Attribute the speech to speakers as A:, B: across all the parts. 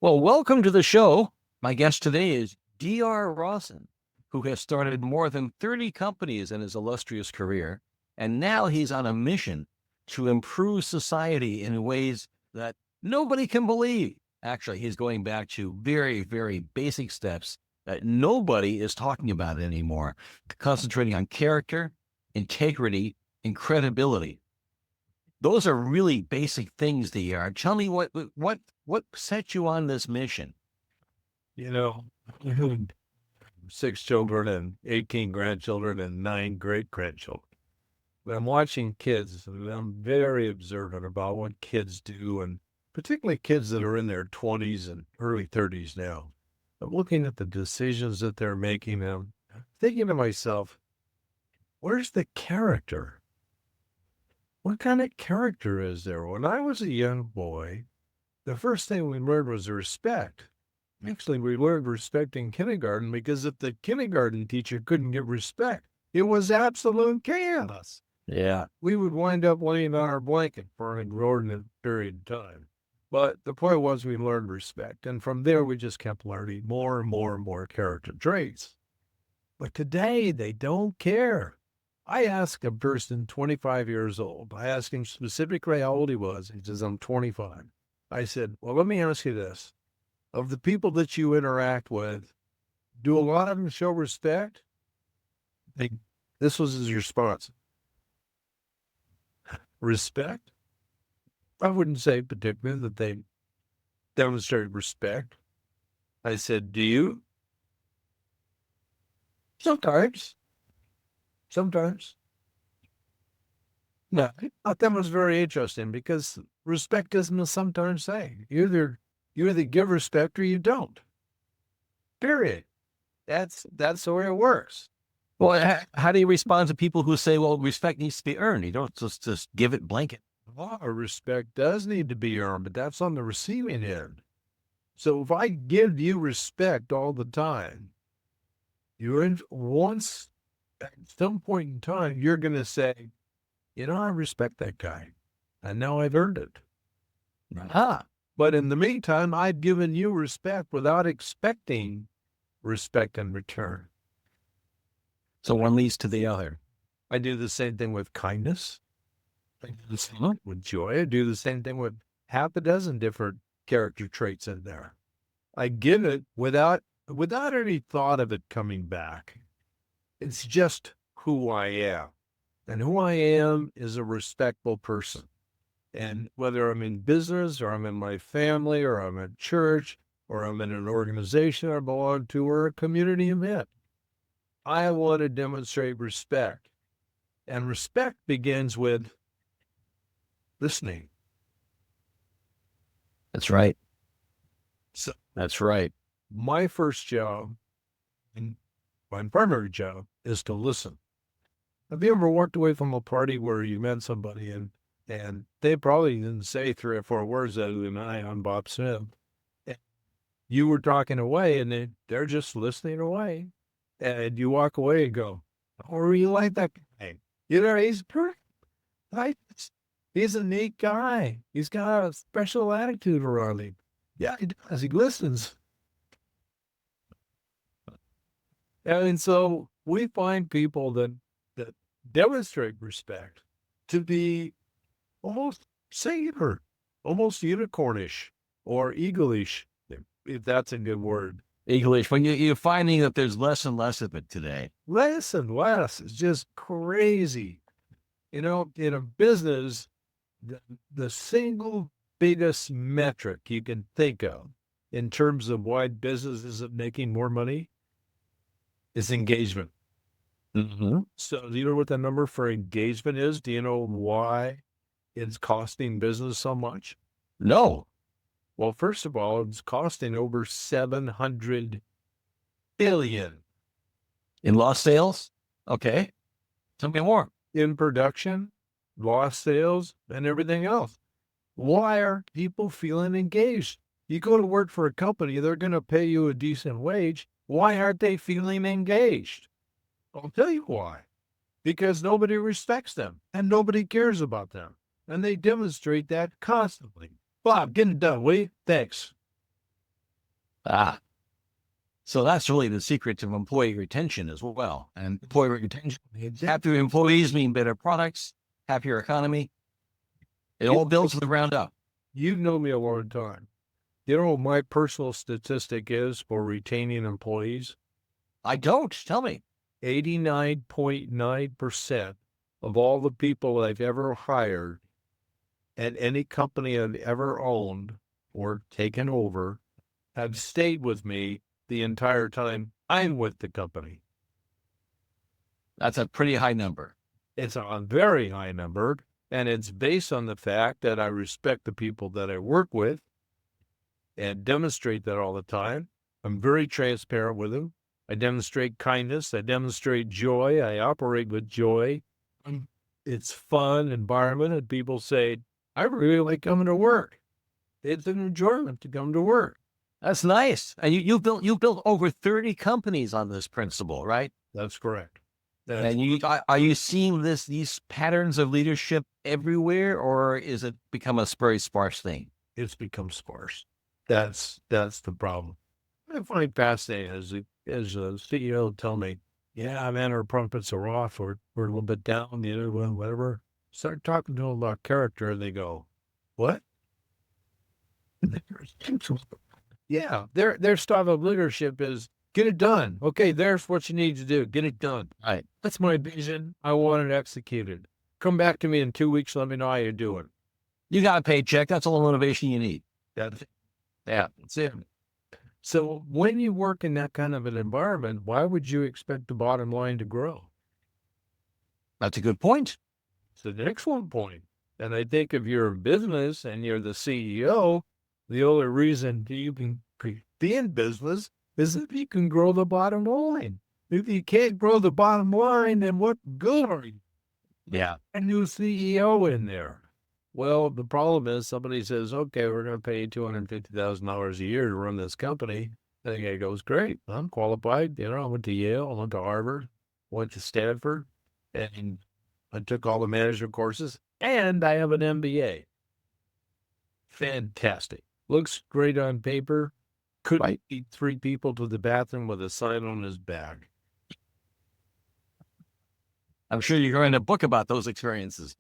A: Well, welcome to the show. My guest today is Dr. Rawson, who has started more than 30 companies in his illustrious career, and now he's on a mission to improve society in ways that nobody can believe. Actually, he's going back to very, very basic steps that nobody is talking about anymore, concentrating on character, integrity, and credibility. Those are really basic things, DR. Tell me what set you on this mission?
B: You know, 6 children and 18 grandchildren and 9 great-grandchildren. But I'm watching kids, and I'm very observant about what kids do, and particularly kids that are in their 20s and early 30s now. I'm looking at the decisions that they're making, and I'm thinking to myself, where's the character? What kind of character is there? When I was a young boy, the first thing we learned was respect. Actually, we learned respect in kindergarten because if the kindergarten teacher couldn't give respect, it was absolute chaos.
A: Yeah.
B: We would wind up laying on our blanket for an inordinate period of time. But the point was we learned respect. And from there, we just kept learning more and more and more character traits. But today, they don't care. I asked a person 25 years old, I asked him specifically how old he was. He says, I'm 25. I said, well, let me ask you this. Of the people that you interact with, do a lot of them show respect? This was his response. Respect? I wouldn't say particularly that they demonstrate respect. I said, do you? Sometimes. No, I thought that was very interesting because respect isn't a sometimes thing. You either give respect or you don't. Period. That's the way it works.
A: Well, how do you respond to people who say, well, respect needs to be earned? You don't just give it blanket.
B: Respect does need to be earned, but that's on the receiving end. So if I give you respect all the time, once at some point in time, you're going to say, I respect that guy. And now I've earned it. But in the meantime, I've given you respect without expecting respect in return.
A: So one leads to the other.
B: I do the same thing with kindness. I do the same thing with joy. I do the same thing with half a dozen different character traits in there. I give it without any thought of it coming back. It's just who I am. And who I am is a respectful person. And whether I'm in business or I'm in my family or I'm at church or I'm in an organization I belong to or a community event, I want to demonstrate respect. And respect begins with listening.
A: That's right.
B: So
A: that's right.
B: My first job and my primary job is to listen. Have you ever walked away from a party where you met somebody and they probably didn't say 3 or 4 words other than I'm Bob Smith. And you were talking away and they're just listening away. And you walk away and go, oh, really like that guy? He's pretty nice. He's a neat guy. He's got a special attitude around him. Yeah, he does. He listens. And so we find people that demonstrate respect to be almost singular, almost unicornish or eagle-ish, if that's a good word.
A: Eagle-ish. When you're finding that there's less and less of it today.
B: Less and less. It's just crazy. In a business, the single biggest metric you can think of in terms of why business isn't making more money is engagement.
A: Mm-hmm.
B: So do you know what the number for engagement is? Do you know why it's costing business so much?
A: No.
B: Well, first of all, it's costing over $700 billion.
A: In lost sales? Okay. Tell me more.
B: In production, lost sales, and everything else. Why are people feeling engaged? You go to work for a company, they're going to pay you a decent wage. Why aren't they feeling engaged? I'll tell you why. Because nobody respects them and nobody cares about them. And they demonstrate that constantly. Bob, get it done, will you? Thanks.
A: Ah, so that's really the secret to employee retention as well. And employee retention, happier employees mean better products, happier economy. It all builds from the ground up.
B: You know me a long time. You know what my personal statistic is for retaining employees?
A: I don't. Tell me.
B: 89.9% of all the people I've ever hired at any company I've ever owned or taken over have stayed with me the entire time I'm with the company.
A: That's a pretty high number.
B: It's a very high number, and it's based on the fact that I respect the people that I work with and demonstrate that all the time. I'm very transparent with them. I demonstrate kindness. I demonstrate joy. I operate with joy. It's fun environment, and people say, I really like coming to work. It's an enjoyment to come to work.
A: That's nice. And you built over 30 companies on this principle, right?
B: That's correct.
A: And are you seeing these patterns of leadership everywhere, or is it become a very sparse thing?
B: It's become sparse. That's the problem. I find fascinating as a CEO tell me, yeah, man, our profits are off, or we're a little bit down, the other one, whatever. Start talking to them about character, and they go, what? Yeah, their style of leadership is get it done. Okay, there's what you need to do. Get it done.
A: Right.
B: That's my vision. I want it executed. Come back to me in 2 weeks. Let me know how you're doing.
A: You got a paycheck. That's all the motivation you need.
B: That's it.
A: Yeah.
B: That's it. So when you work in that kind of an environment, why would you expect the bottom line to grow?
A: That's a good point.
B: It's an excellent point. And I think if you're a business and you're the CEO, the only reason you can be in business is if you can grow the bottom line. If you can't grow the bottom line, then what good are you?
A: Yeah.
B: A new CEO in there. Well, the problem is somebody says, okay, we're going to pay you $250,000 a year to run this company. And the guy goes, great, I'm qualified. You know, I went to Yale, I went to Harvard, went to Stanford, and I took all the management courses, and I have an MBA. Fantastic. Looks great on paper. Couldn't beat 3 people to the bathroom with a sign on his back.
A: I'm sure you're going to book about those experiences.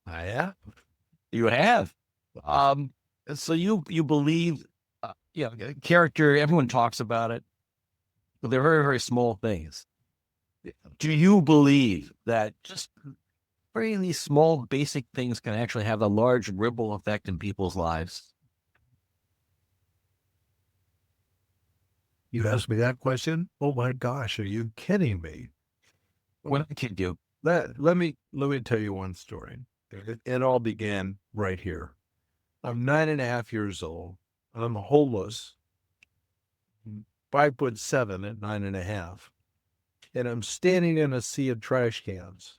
B: I have.
A: You have. So you believe, character, everyone talks about it, but they're very, very small things. Do you believe that just very small, basic things can actually have a large ripple effect in people's lives?
B: You asked me that question? Oh my gosh, are you kidding me?
A: When I kid you.
B: Let me tell you one story. It all began right here. I'm 9.5 years old. I'm homeless, 5'7" at 9.5. And I'm standing in a sea of trash cans.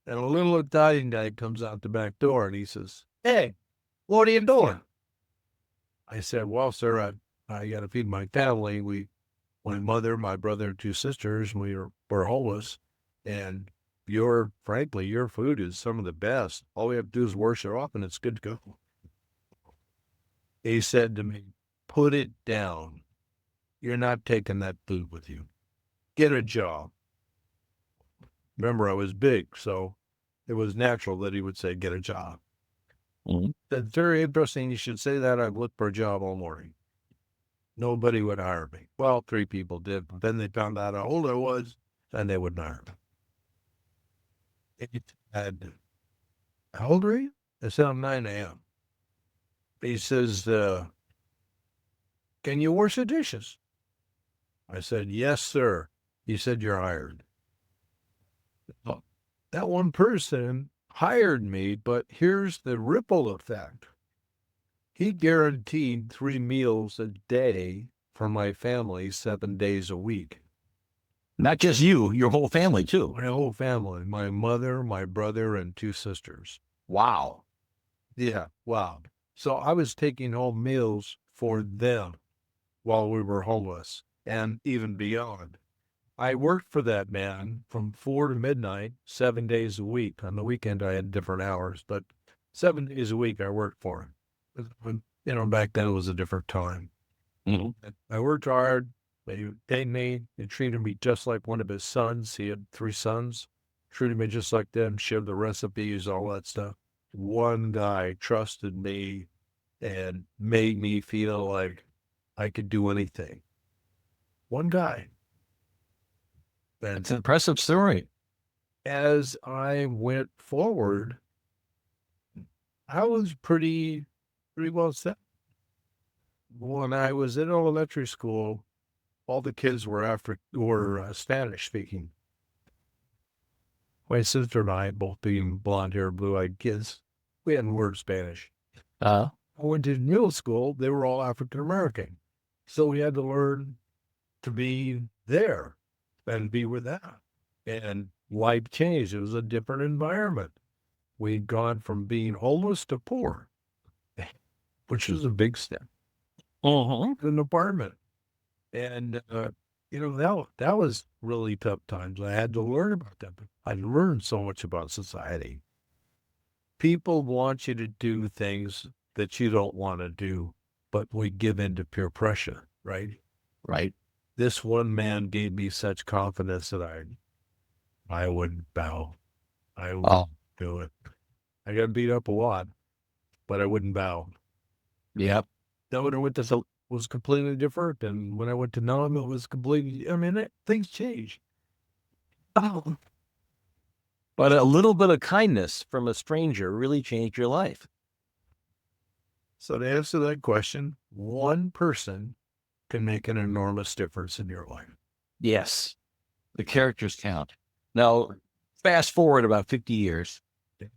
B: And a little Italian guy comes out the back door and he says, hey, what are you doing? I said, well, sir, I got to feed my family. My mother, my brother, and 2 sisters, we're homeless. And frankly, your food is some of the best. All we have to do is wash it off and it's good to go. He said to me, put it down. You're not taking that food with you. Get a job. Remember, I was big, so it was natural that he would say, get a job.
A: Mm-hmm.
B: That's very interesting. You should say that. I've looked for a job all morning. Nobody would hire me. Well, 3 people did. But then they found out how old I was, and they wouldn't hire me. How old are you? I said, I'm 9 a.m. He says, can you wash the dishes? I said, yes, sir. He said, you're hired. That one person hired me, but here's the ripple effect. He guaranteed 3 meals a day for my family 7 days a week.
A: Not just you, your whole family too.
B: My whole family, my mother, my brother, and 2 sisters.
A: Wow.
B: Yeah, wow. So I was taking home meals for them while we were homeless and even beyond. I worked for that man from 4 to midnight, 7 days a week. On the weekend, I had different hours, but 7 days a week I worked for him. Back then it was a different time.
A: Mhm.
B: I worked hard. They paid me. They treated me just like one of his sons. He had 3 sons. Treated me just like them, shared the recipes, all that stuff. One guy trusted me and made me feel like I could do anything. One guy. And
A: It's an impressive story.
B: as I went forward, I was pretty well set. When I was in elementary school, all the kids were Spanish speaking. My sister and I, both being blonde hair, blue eyed kids, we hadn't learned Spanish.
A: Uh,
B: I went to middle school, they were all African American. So we had to learn to be there and be with them. And life changed. It was a different environment. We'd gone from being homeless to poor, which was a big step. An apartment. And, that was really tough times. I had to learn about them. I learned so much about society. People want you to do things that you don't want to do, but we give in to peer pressure, right?
A: right.
B: This one man gave me such confidence that I wouldn't bow. I would
A: Oh,
B: do it. I got beat up a lot, but I wouldn't bow.
A: yep.
B: Then when I went to was completely different, and when I went to Nam, it was completely. I mean, things change.
A: Oh. But a little bit of kindness from a stranger really changed your life.
B: So to answer that question, one person can make an enormous difference in your life.
A: Yes. The characters count. Now, fast forward about 50 years.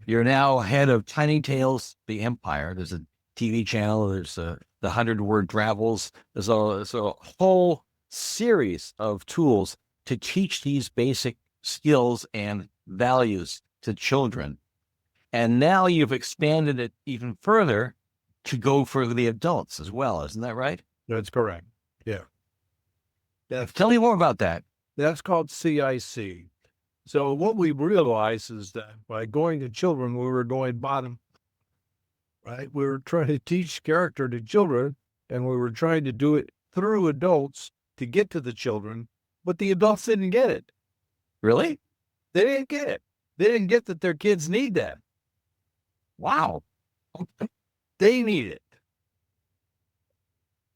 A: You're now head of Tiny Tales, the Empire. There's a TV channel. There's the 100-word travels. There's a whole series of tools to teach these basic skills and values to children. And now you've expanded it even further to go for the adults as well. Isn't that right?
B: That's correct. Yeah.
A: Tell me more about that.
B: That's called CIC. So what we realized is that by going to children, we were going bottom, right? We were trying to teach character to children, and we were trying to do it through adults to get to the children, but the adults didn't get it.
A: Really?
B: They didn't get it. They didn't get that their kids need that.
A: Wow.
B: They need it.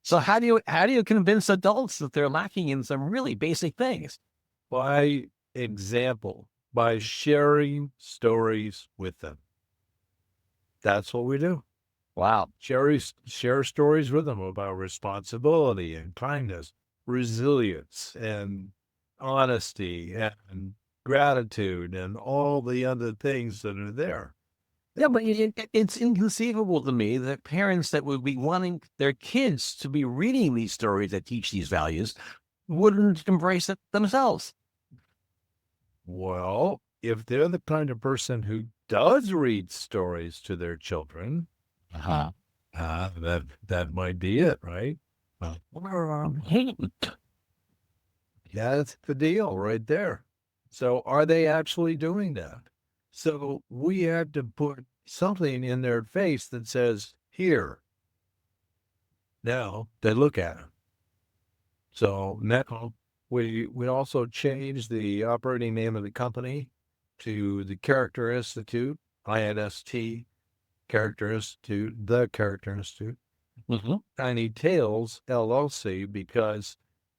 A: So how do you convince adults that they're lacking in some really basic things?
B: By example, by sharing stories with them. That's what we do.
A: Wow.
B: Share stories with them about responsibility and kindness, resilience and honesty and gratitude and all the other things that are there.
A: Yeah, but it's inconceivable to me that parents that would be wanting their kids to be reading these stories that teach these values wouldn't embrace it themselves.
B: Well, if they're the kind of person who does read stories to their children,
A: Uh-huh.
B: that might be it, right? That's the deal right there. So are they actually doing that? So we have to put something in their face that says, here. Now they look at it. So now we also changed the operating name of the company to the Character Institute, INST, Character Institute, the Character Institute.
A: Mm-hmm.
B: Tiny Tales, LLC, because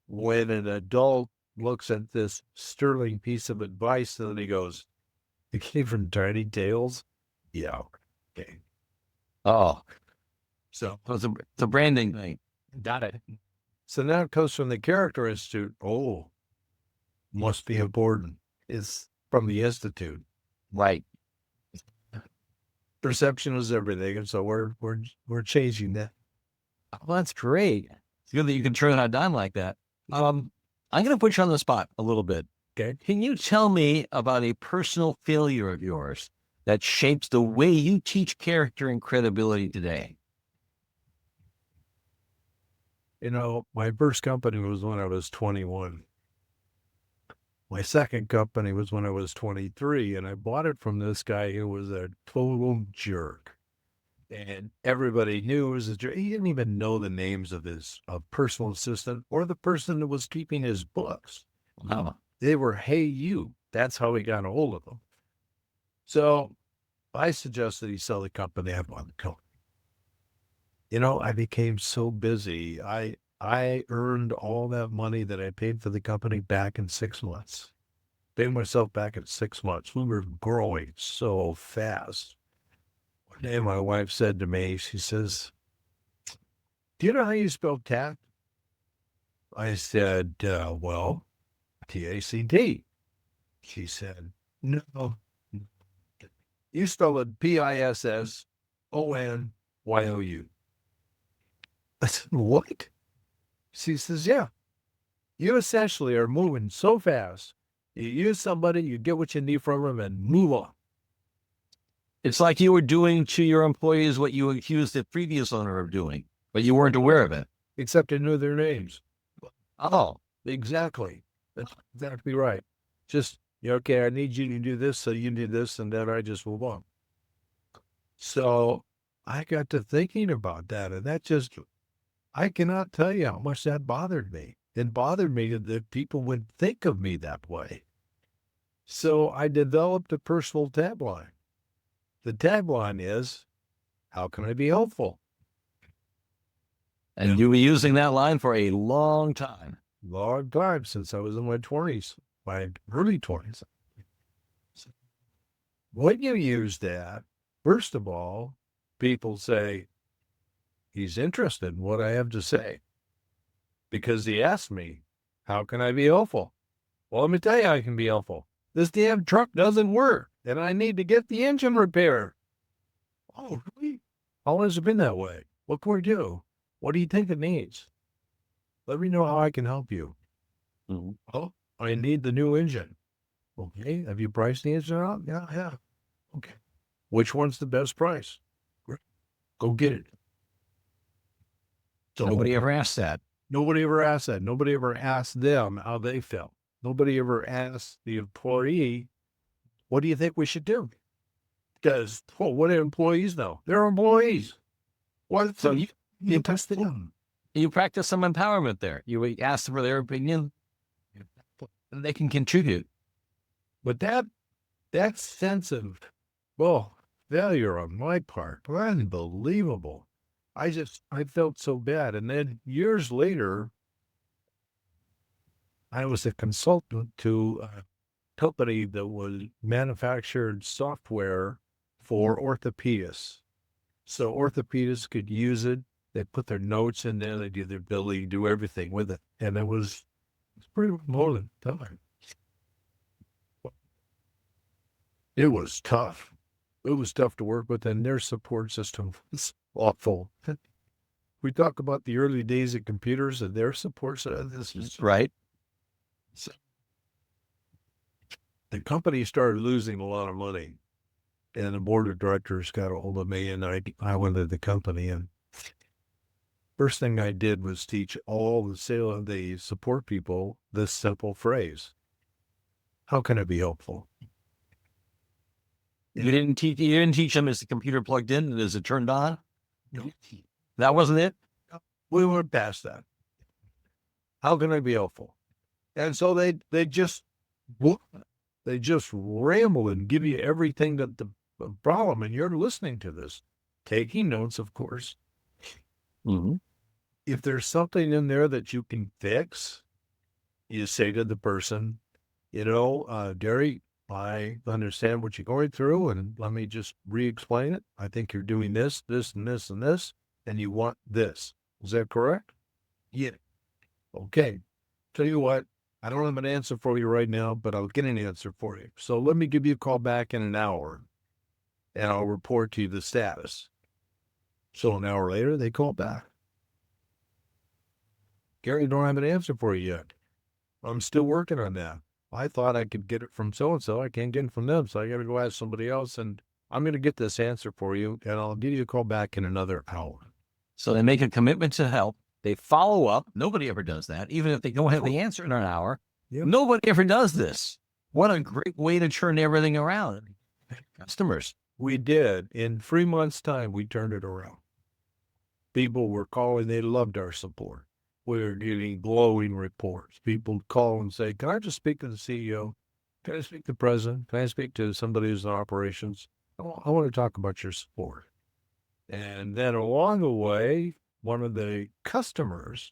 B: when an adult looks at this sterling piece of advice, then he goes, it came from Tiny Tales? Yeah. Okay.
A: Oh,
B: So
A: it's a branding thing.
B: got it. So now it comes from the Character Institute. Oh, must be important. It's from the Institute.
A: Right.
B: Perception is everything. And so we're changing that.
A: Well, that's great. It's good that you can turn it on like that. I'm going to put you on the spot a little bit.
B: Okay.
A: Can you tell me about a personal failure of yours that shapes the way you teach character and credibility today?
B: My first company was when I was 21. My second company was when I was 23, and I bought it from this guy who was a total jerk. And everybody knew it was he didn't even know the names of his personal assistant or the person that was keeping his books.
A: Wow.
B: They were, hey, you. That's how he got a hold of them. So I suggested he sell the company. I bought the company. I became so busy. I earned all that money that I paid for the company back in 6 months. Paid myself back in 6 months. We were growing so fast. One day my wife said to me, she says, do you know how you spell tact? I said, well, T-A-C-T. She said, no, you spell it P-I-S-S-O-N-Y-O-U. I said, what? She says, yeah. You essentially are moving so fast. You use somebody, you get what you need from them, and move on.
A: It's like you were doing to your employees what you accused the previous owner of doing, but you weren't aware of it.
B: Except I knew their names.
A: Oh,
B: Exactly. That's exactly right. Just, okay, I need you to do this, so you do this, and then I just move on. So I got to thinking about that, and that just, I cannot tell you how much that bothered me. It bothered me that people would think of me that way. So I developed a personal tagline. The tagline is, how can I be helpful?
A: and you were using that line for a long time.
B: Long time, since I was in my 20s, my early 20s. When you use that, first of all, people say, he's interested in what I have to say. Because he asked me, how can I be helpful? Well, let me tell you how I can be helpful. This damn truck doesn't work, and I need to get the engine repaired. Oh, really? How long has it been that way? What can we do? What do you think it needs? Let me know how I can help you.
A: Mm-hmm.
B: Oh, I need the new engine. Okay, have you priced the engine out? Yeah. Okay. Which one's the best price? Go get it. So
A: Nobody ever asked that.
B: Nobody ever asked that. Nobody ever asked them how they felt. Nobody ever asked the employee, what do you think we should do? Because, what do employees know? They're employees. What?
A: So
B: you test them.
A: you practice some empowerment there. You ask them for their opinion, and they can contribute.
B: But that sense of, failure on my part, unbelievable. I felt so bad. And then years later, I was a consultant to a company that was manufactured software for orthopedists. So orthopedists could use it. They put their notes in there. They do their billing, do everything with it. And it was pretty more than time. It was tough. It was tough to work with, and their support system was awful. We talk about the early days of computers and their support system. This is
A: Right.
B: So the company started losing a lot of money, and the board of directors got a hold of me, and I went to the company, and first thing I did was teach all the support people this simple phrase: how can I be helpful?
A: You didn't teach them is the computer plugged in and is it turned on?
B: No.
A: That wasn't it?
B: We went past that. How can I be helpful? And so they just ramble and give you everything that the problem, and you're listening to this, taking notes, of course.
A: Mm-hmm.
B: If there's something in there that you can fix, you say to the person, Gary, I understand what you're going through, and let me just re-explain it. I think you're doing this, this, and this, and this, and you want this. Is that correct? Yeah. Okay. Tell you what, I don't have an answer for you right now, but I'll get an answer for you. So let me give you a call back in an hour, and I'll report to you the status. So an hour later, they call back. Gary, don't have an answer for you yet. I'm still working on that. I thought I could get it from so-and-so. I can't get it from them, so I got to go ask somebody else, and I'm going to get this answer for you, and I'll give you a call back in another hour.
A: So they make a commitment to help. They follow up. Nobody ever does that. Even if they don't have the answer in an hour, Nobody ever does this. What a great way to turn everything around. Customers.
B: We did. In 3 months' time, we turned it around. People were calling. They loved our support. We were getting glowing reports. People call and say, can I just speak to the CEO? Can I speak to the president? Can I speak to somebody who's in operations? I want to talk about your support. And then along the way, one of the customers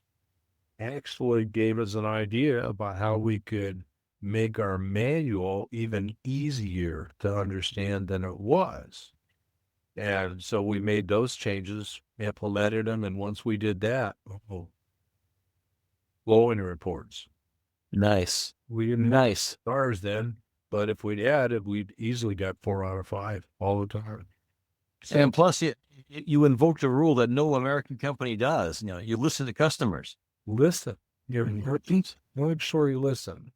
B: actually gave us an idea about how we could make our manual even easier to understand than it was. And so we made those changes, implemented them, and once we did that, glowing reports.
A: Nice.
B: We didn't have
A: Nice.
B: stars then, but if we'd added, we'd easily got 4 out of 5 all the time.
A: And plus, you invoked a rule that no American company does. You know, you listen to customers.
B: Listen. Make sure you listen.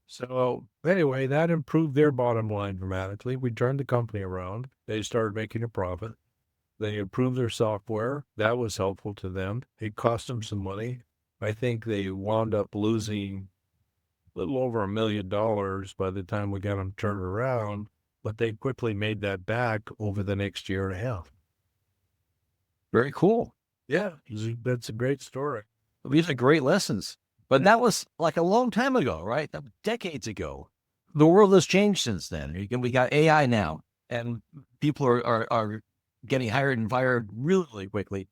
B: So anyway, that improved their bottom line dramatically. We turned the company around. They started making a profit. They improved their software. That was helpful to them. It cost them some money. I think they wound up losing a little over $1 million by the time we got them turned around, but they quickly made that back over the next year and a half.
A: Very cool.
B: Yeah, that's a great story.
A: These are great lessons. But that was like a long time ago, right? Decades ago. The world has changed since then. We got AI now, and people are getting hired and fired really quickly.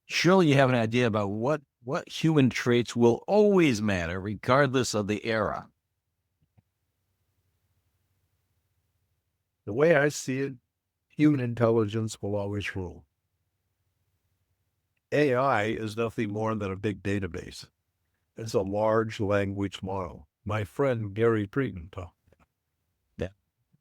A: Surely you have an idea about what human traits will always matter, regardless of the era.
B: The way I see it, human intelligence will always rule. AI is nothing more than a big database. It's a large language model. My friend Gary Friedman taught.
A: Yeah.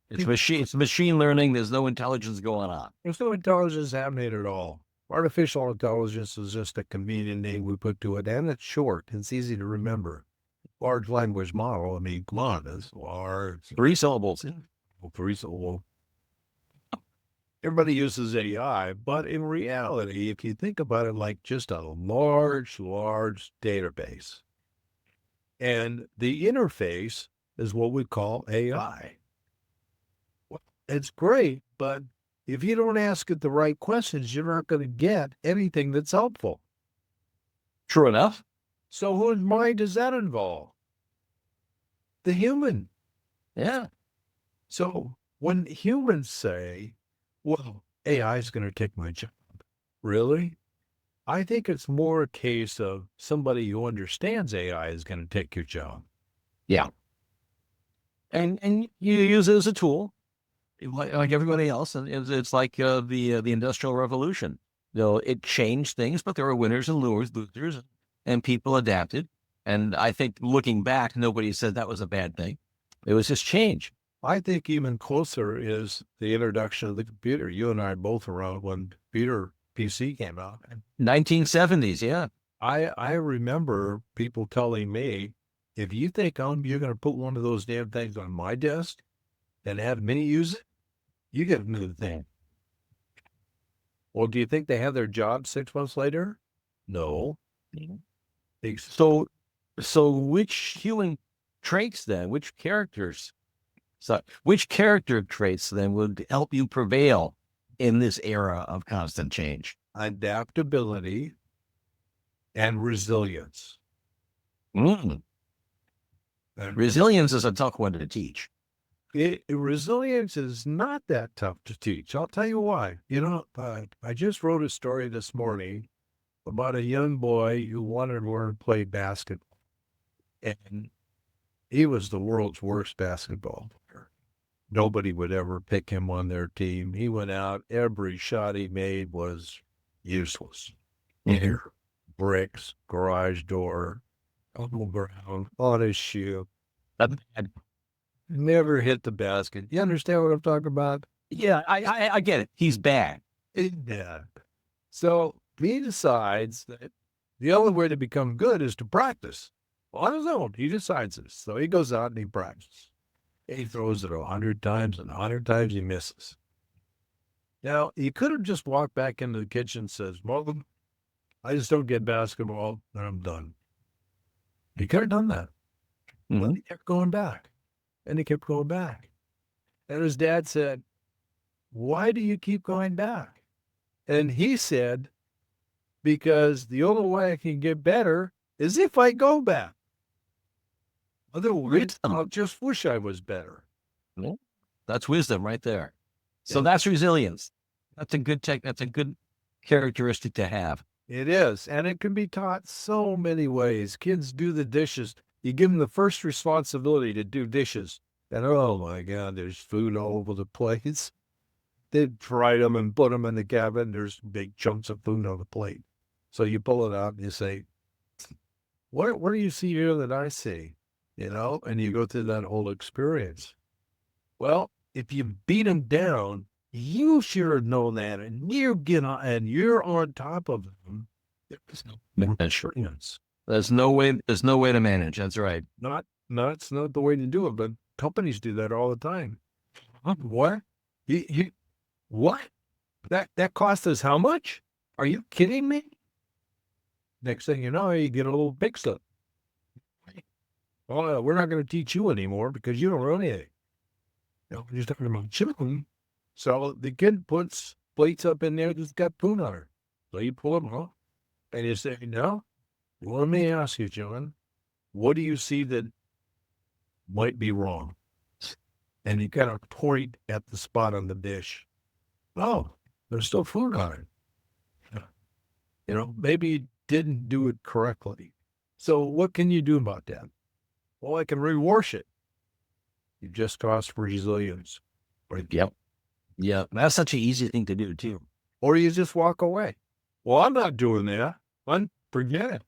A: It's machine learning. There's no intelligence going on.
B: There's no intelligence happening at all. Artificial intelligence is just a convenient name we put to it, and it's short. It's easy to remember. Large language model, I mean, come on, it's large.
A: 3 syllables.
B: 3 syllables. Everybody uses AI, but in reality, if you think about it like just a large database, and the interface is what we call AI. Well, it's great, but if you don't ask it the right questions, you're not going to get anything that's helpful.
A: True enough.
B: So whose mind does that involve? The human.
A: Yeah.
B: So when humans say, well, AI is going to take my job, really? I think it's more a case of somebody who understands AI is going to take your job.
A: Yeah. And you use it as a tool, like everybody else. And it's like the Industrial Revolution. You know, it changed things, but there were winners and losers, and people adapted. And I think looking back, nobody said that was a bad thing. It was just change.
B: I think even closer is the introduction of the computer. You and I are both around when computer PC came out.
A: 1970s, yeah.
B: I remember people telling me, if you think you're going to put one of those damn things on my desk and have me use it, you get a new thing. Well, do you think they have their job 6 months later? No.
A: So which human traits then, which character traits then would help you prevail in this era of constant change?
B: Adaptability and resilience.
A: Resilience is a tough one to teach.
B: Resilience is not that tough to teach. I'll tell you why. You know, I just wrote a story this morning about a young boy who wanted to learn to play basketball. And he was the world's worst basketball player. Nobody would ever pick him on their team. He went out, every shot he made was useless. Air, bricks, garage door, on the ground, on his shoe. Never hit the basket. You understand what I'm talking about?
A: Yeah, I get it. He's bad.
B: Yeah. So he decides that the only way to become good is to practice. On his own, he decides this. So he goes out and he practices. He throws it 100 times, and 100 times he misses. Now, he could have just walked back into the kitchen and says, Mom, I just don't get basketball, and I'm done. He could have done that. But he kept going back. And he kept going back. And his dad said, why do you keep going back? And he said, because the only way I can get better is if I go back. Otherwise, I'll just wish I was better.
A: Well, that's wisdom right there. So
B: Yeah.
A: that's resilience. That's a good that's a good characteristic to have.
B: It is. And it can be taught so many ways. Kids do the dishes. You give them the first responsibility to do dishes. And oh my God, there's food all over the place. They fry them and put them in the cabinet. There's big chunks of food on the plate. So you pull it out and you say, what do you see here that I see? You know, and you go through that whole experience. Well, if you beat them down, you should know that, and you're on top of them. There's no assurance.
A: There's no way to manage. That's right.
B: It's not the way to do it, but companies do that all the time. What? What? That cost us how much? Are you kidding me? Next thing you know, you get a little mixed up. Well, we're not going to teach you anymore because you don't know anything. You know, you're just talking about chicken. So the kid puts plates up in there that's got food on her. So you pull them off and you say, no, let me ask you, John, what do you see that might be wrong? And you kind of point at the spot on the dish. Oh, there's still food on it. You know, maybe you didn't do it correctly. So what can you do about that? Well, I can rewash it. You just cost resilience. Right?
A: Yep. Yeah. That's such an easy thing to do too.
B: Or you just walk away. Well, I'm not doing that. Forget it.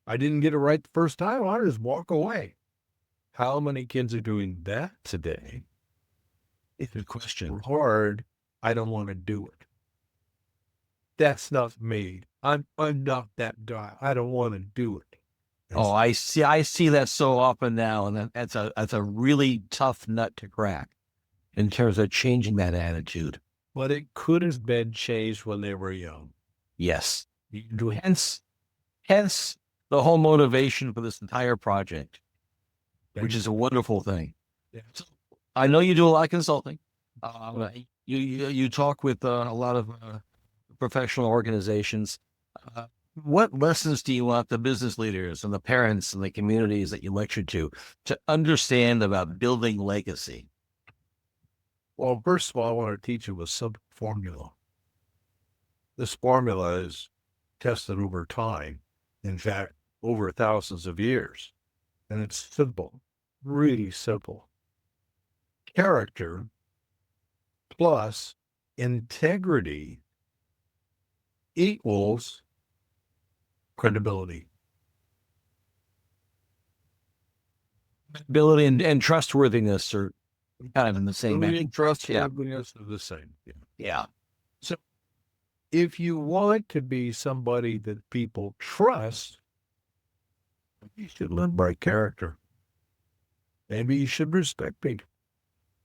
B: I didn't get it right the first time. I'll just walk away. How many kids are doing that today? It's a question. Hard. I don't want to do it. That's not me. I'm not that guy. I don't want to do it.
A: Oh, I see that so often now, and that's a really tough nut to crack in terms of changing that attitude.
B: But it could have been changed when they were young.
A: Yes. Hence the whole motivation for this entire project, which is a wonderful thing.
B: Yeah.
A: So, I know you do a lot of consulting. You talk with a lot of professional organizations. What lessons do you want the business leaders and the parents and the communities that you lecture to understand about building legacy?
B: Well, first of all, I want to teach you a simple formula. This formula is tested over time. In fact, over thousands of years. And it's simple, really simple. Character plus integrity equals credibility.
A: Ability and trustworthiness are kind of in the same
B: Credibility
A: vein.
B: and trustworthiness are the same.
A: Yeah.
B: So if you want to be somebody that people trust, you should live by character. Maybe you should respect people.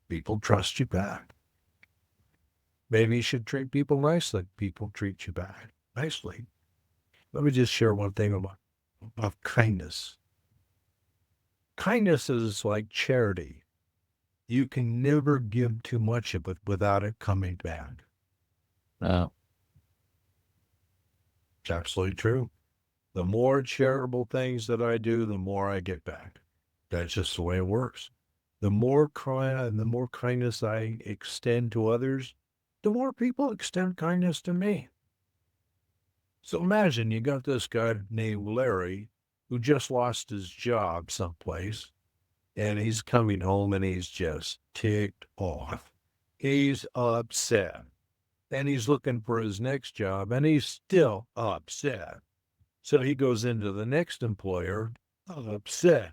B: People trust you back. Maybe you should treat people nicely. People treat you back nicely. Let me just share one thing about kindness. Kindness is like charity. You can never give too much of it without it coming back.
A: No.
B: It's absolutely true. The more charitable things that I do, the more I get back. That's just the way it works. The more kindness I extend to others, the more people extend kindness to me. So imagine you got this guy named Larry who just lost his job someplace, and he's coming home and he's just ticked off. He's upset. And he's looking for his next job, and he's still upset. So he goes into the next employer upset.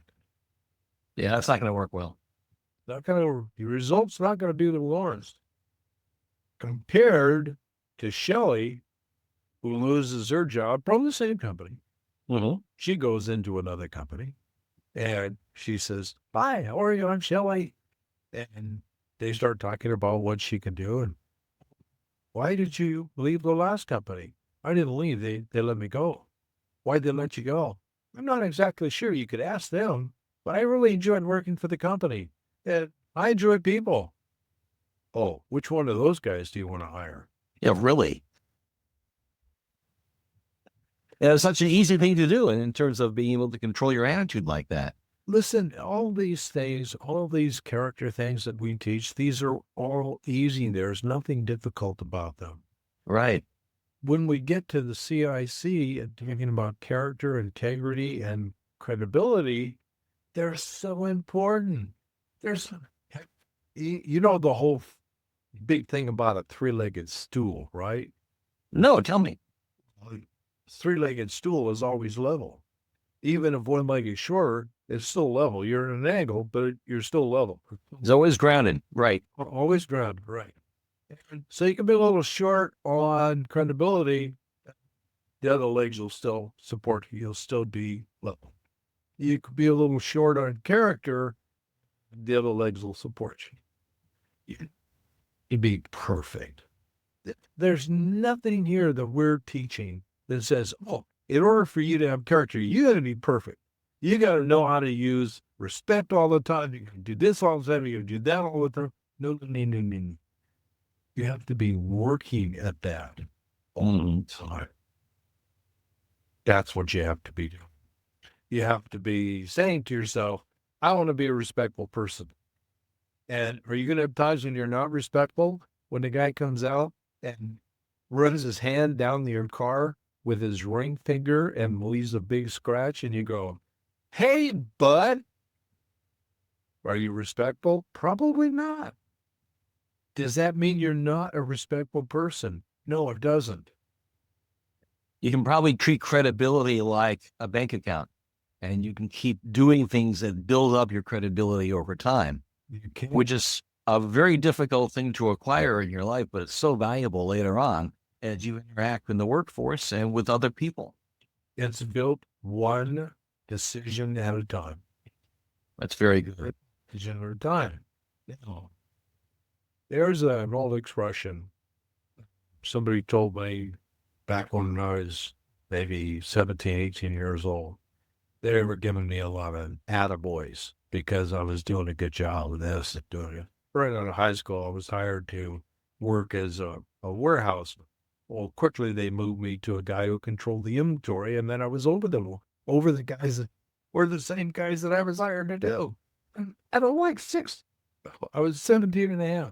A: Yeah, that's not going to work well.
B: The result's not going to be the worst. Compared to Shelley, who loses her job from the same company.
A: Mm-hmm.
B: She goes into another company, and she says, "Hi, how are you? I'm Shelley." And they start talking about what she can do. And why did you leave the last company? I didn't leave. They let me go. Why'd they let you go? I'm not exactly sure. You could ask them, but I really enjoyed working for the company. And I enjoy people. oh, which one of those guys do you want to hire?
A: Yeah, really. And it's such an easy thing to do in terms of being able to control your attitude like that.
B: Listen, all these things, all these character things that we teach, these are all easy. There's nothing difficult about them.
A: Right.
B: When we get to the CIC and talking about character, integrity, and credibility, they're so important. There's, you know, the whole big thing about a three-legged stool, right?
A: No, tell me.
B: Three-legged stool is always level. Even if one leg is shorter, it's still level. You're at an angle, but you're still level.
A: It's always grounded. Right.
B: Always grounded, right. So you can be a little short on credibility. The other legs will still support you. You'll still be level. You could be a little short on character. The other legs will support you. You'd be perfect. There's nothing here that we're teaching that says, oh, in order for you to have character, you got to be perfect. You got to know how to use respect all the time. You can do this all the time. You can do that all the time. No. You have to be working at that all the time. That's what you have to be doing. You have to be saying to yourself, I want to be a respectful person. And are you going to have times when you're not respectful? When the guy comes out and runs his hand down your car with his ring finger and leaves a big scratch, and you go, hey, bud. Are you respectful? Probably not. Does that mean you're not a respectful person? No, it doesn't.
A: You can probably treat credibility like a bank account, and you can keep doing things that build up your credibility over time, which is a very difficult thing to acquire in your life, but it's so valuable later on as you interact in the workforce and with other people.
B: It's built one decision at a time.
A: That's very good.
B: Decision at a time. There's an old expression somebody told me back when I was maybe 17, 18 years old. They were giving me a lot of attaboys because I was doing a good job with this and doing it. Right out of high school, I was hired to work as a warehouse. Well, quickly they moved me to a guy who controlled the inventory, and then I was over the guys that were the same guys that I was hired to do. And I don't like I was 17 and a half.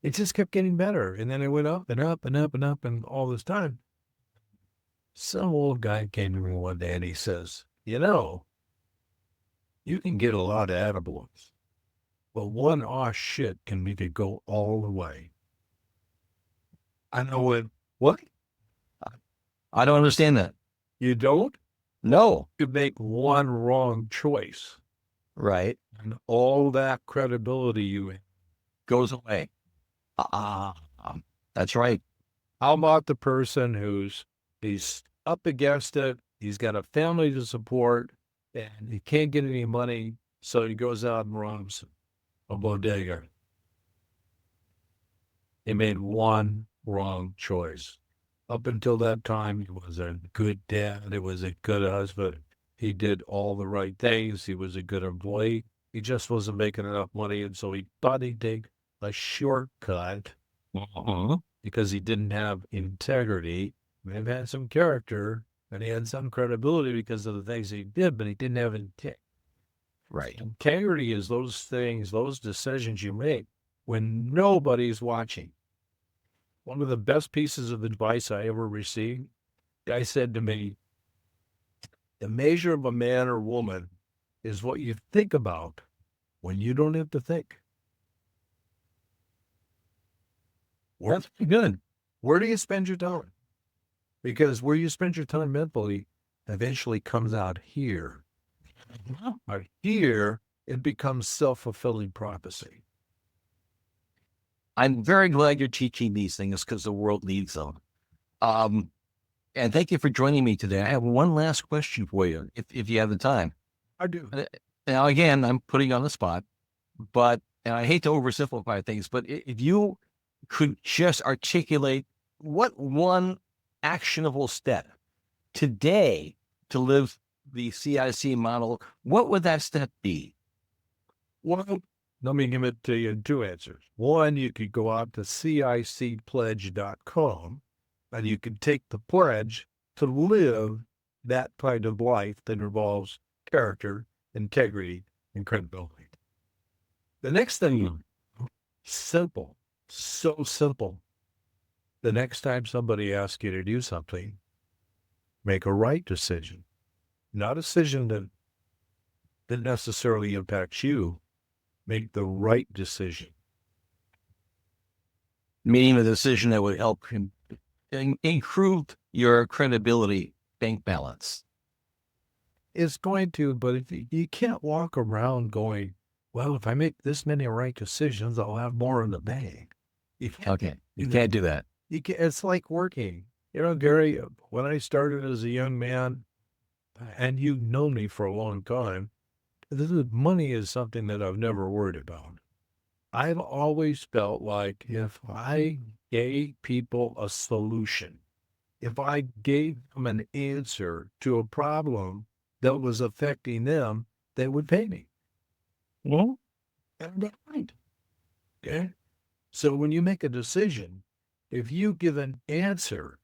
B: It just kept getting better. And then it went up and up and up and up. And all this time, some old guy came to me one day and he says, you know, you can get a lot of attaboys, but one aw shit can make it go all the way. I know what?
A: I don't understand that.
B: You don't?
A: No.
B: You make one wrong choice.
A: Right.
B: And all that credibility you have
A: goes away. That's right.
B: How about the person he's up against it, he's got a family to support, and he can't get any money, so he goes out and robs a bodega. He made one wrong choice. Up until that time, he was a good dad, he was a good husband, he did all the right things, he was a good employee. He just wasn't making enough money, and so he thought he'd take a shortcut because he didn't have integrity. He had some character and he had some credibility because of the things he did, but he didn't have integrity.
A: Right.
B: Integrity is those things, those decisions you make when nobody's watching. One of the best pieces of advice I ever received, a guy said to me, the measure of a man or woman is what you think about when you don't have to think.
A: That's pretty good.
B: Where do you spend your time? Because where you spend your time mentally eventually comes out here. Out here, it becomes self-fulfilling prophecy.
A: I'm very glad you're teaching these things because the world needs them. And thank you for joining me today. I have one last question for you, if you have the time.
B: I do.
A: Now, again, I'm putting you on the spot, and I hate to oversimplify things, but if you could just articulate what one actionable step today to live the CIC model, what would that step be?
B: Well, Let me give it to you in two answers. One, you could go out to cicpledge.com and you can take the pledge to live that kind of life that involves character, integrity, and credibility. The next thing, simple, so simple. The next time somebody asks you to do something, make a right decision, not a decision that necessarily impacts you. Make the right decision.
A: Meaning the decision that would help improve your credibility bank balance.
B: It's going to, but if you can't walk around going, well, if I make this many right decisions, I'll have more in the bank.
A: You can't do that.
B: It's like working. Gary, when I started as a young man, and you've known me for a long time, money is something that I've never worried about. I've always felt like if I gave people a solution, if I gave them an answer to a problem that was affecting them, they would pay me. Well, and that's right. Okay. So when you make a decision, if you give an answer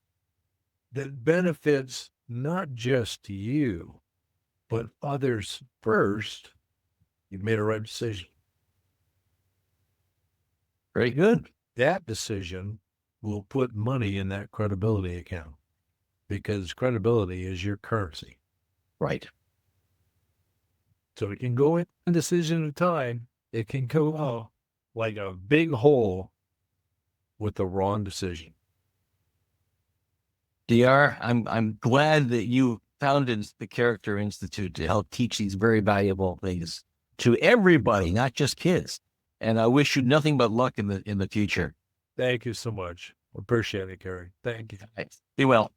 B: that benefits not just you, but others first, you've made a right decision.
A: Very good.
B: That decision will put money in that credibility account because credibility is your currency.
A: Right.
B: So it can go in a decision at a time. It can go out like a big hole with the wrong decision.
A: DR, I'm glad that you founded the Character Institute to help teach these very valuable things to everybody, not just kids. And I wish you nothing but luck in the future.
B: Thank you so much. Appreciate it, Gary. Thank you.
A: Be well.